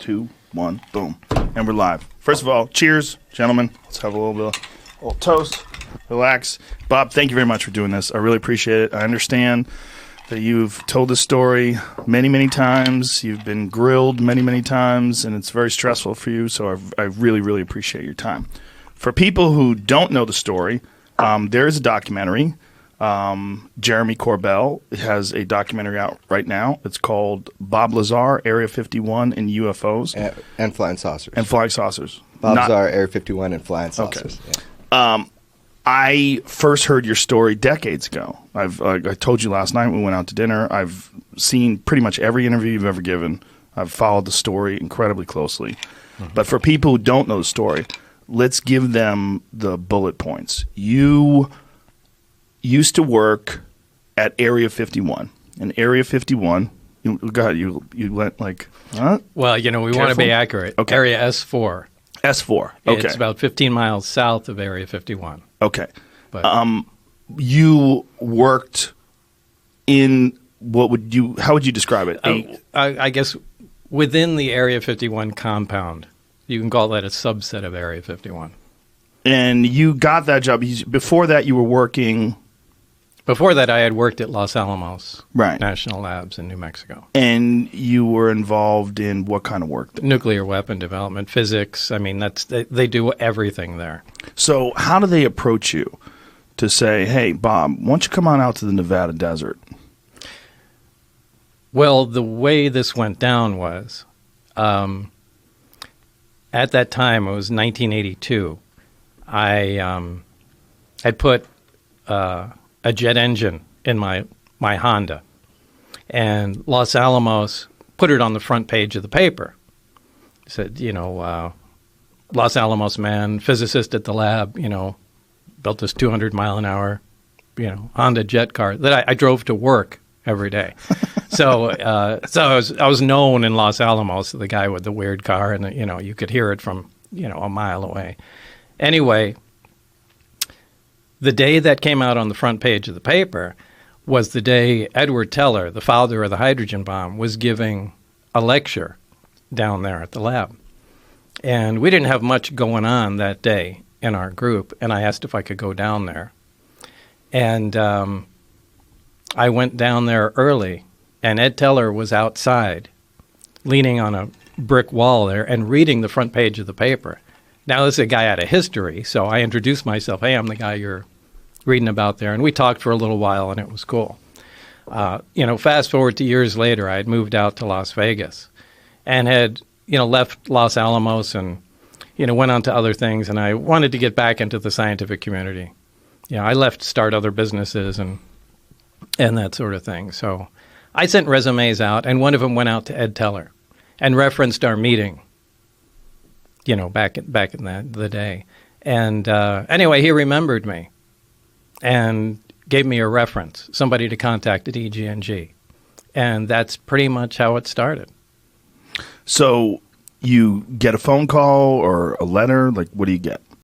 2, 1, boom. And we're live. First of all, cheers, gentlemen. Let's have a little toast. Relax. Bob, thank you very much for doing this. I really appreciate it. I understand that you've told this story many, many times. You've been grilled many, many times, and it's very stressful for you, so I really, really appreciate your time. For people who don't know the story, there is a documentary. Jeremy Corbell has a documentary out right now. It's called Bob Lazar, Area 51 and UFOs. And Flying Saucers. And Flying Saucers. Bob Lazar, Area 51 and Flying Saucers. Okay. Yeah. I first heard your story decades ago. I told you last night we went out to dinner. I've seen pretty much every interview you've ever given. I've followed the story incredibly closely. Mm-hmm. But for people who don't know the story, let's give them the bullet points. You used to work at Area 51. And Area 51, you went like, huh? Well, we want to be accurate. Okay. Area S4. S4, okay. It's about 15 miles south of Area 51. Okay. But, you worked in, how would you describe it? I guess within the Area 51 compound. You can call that a subset of Area 51. And you got that job. Before that, you were working... Before that, I had worked at Los Alamos right. National Labs in New Mexico. And you were involved in what kind of work there? Nuclear weapon development, physics. I mean, they do everything there. So how do they approach you to say, hey, Bob, why don't you come on out to the Nevada desert? Well, the way this went down was, at that time, it was 1982, I had put... a jet engine in my Honda. And Los Alamos put it on the front page of the paper. It said, Los Alamos man, physicist at the lab, built this 200-mile-an-hour, Honda jet car that I drove to work every day. So I was known in Los Alamos, the guy with the weird car, and, you could hear it from, a mile away. Anyway, the day that came out on the front page of the paper was the day Edward Teller, the father of the hydrogen bomb, was giving a lecture down there at the lab. And we didn't have much going on that day in our group, and I asked if I could go down there. And I went down there early, and Ed Teller was outside, leaning on a brick wall there and reading the front page of the paper. Now, this is a guy out of history, so I introduced myself. Hey, I'm the guy you're reading about there. And we talked for a little while, and it was cool. Fast forward to years later, I had moved out to Las Vegas and had, left Los Alamos and, went on to other things. And I wanted to get back into the scientific community. I left to start other businesses and that sort of thing. So I sent resumes out, and one of them went out to Ed Teller and referenced our meeting. Back in the day. And anyway, he remembered me and gave me a reference, somebody to contact at EG&G. And that's pretty much how it started. So you get a phone call or a letter? Like, what do you get?